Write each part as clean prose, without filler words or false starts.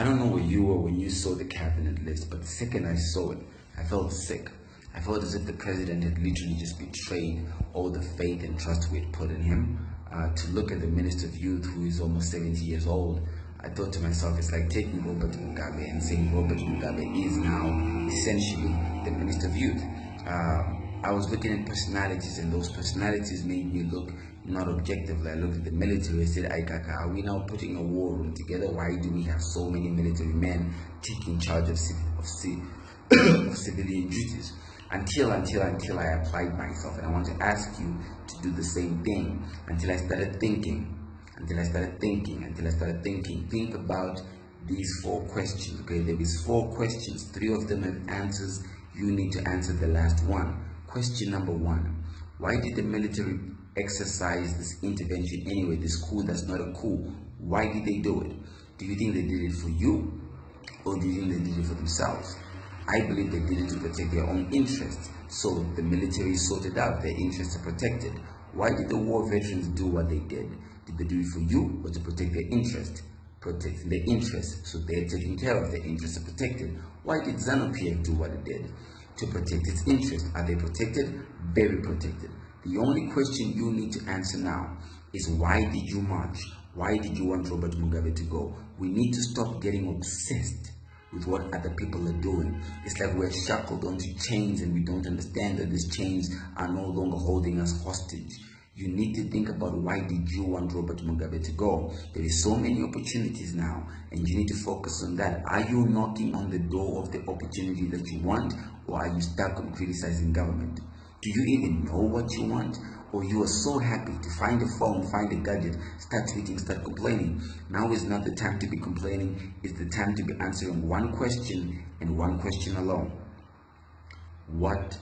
I don't know where you were when you saw the cabinet list, but the second I saw it, I felt sick. I felt as if the president had literally just betrayed all the faith and trust we had put in him. To look at the Minister of Youth, who is almost 70 years old, I thought to myself, it's like taking Robert Mugabe and saying Robert Mugabe is now essentially the Minister of Youth. I was looking at personalities, and those personalities made me look not objectively. I looked at the military. I said, Aikaka, are we now putting a war room together? Why do we have so many military men taking charge of civilian duties? Until I applied myself, and I want to ask you to do the same thing. Until I started thinking. Think about these 4 questions. Okay, there is 4 questions. 3 of them have answers. You need to answer the last one. Question number 1: why did the military exercise this intervention anyway? This coup that's not a coup. Why did they do it? Do you think they did it for you, or do you think they did it for themselves? I believe they did it to protect their own interests. So the military sorted out, their interests are protected. Why did the war veterans do what they did? Did they do it for you, or to protect their interests? Protecting their interests, so they're taken care of, their interests are protected. Why did ZANU-PF do what it did? To protect its interests. Are they protected? Very protected. The only question you need to answer now is, why did you march? Why did you want Robert Mugabe to go? We need to stop getting obsessed with what other people are doing. It's like we're shackled onto chains, and we don't understand that these chains are no longer holding us hostage. You need to think about, why did you want Robert Mugabe to go? There is so many opportunities now, and you need to focus on that. Are you knocking on the door of the opportunity that you want, or are you stuck on criticizing government? Do you even know what you want? Or you are so happy to find a phone, find a gadget, start tweeting, start complaining? Now is not the time to be complaining. It's the time to be answering one question, and one question alone. What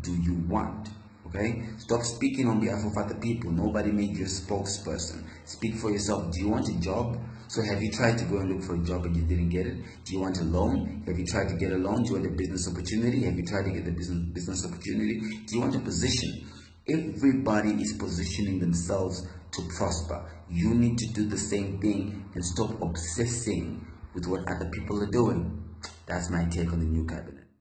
do you want? Okay? Stop speaking on behalf of other people. Nobody made you a spokesperson. Speak for yourself. Do you want a job? So have you tried to go and look for a job and you didn't get it? Do you want a loan? Have you tried to get a loan? Do you want a business opportunity? Have you tried to get the business opportunity? Do you want a position? Everybody is positioning themselves to prosper. You need to do the same thing and stop obsessing with what other people are doing. That's my take on the new cabinet.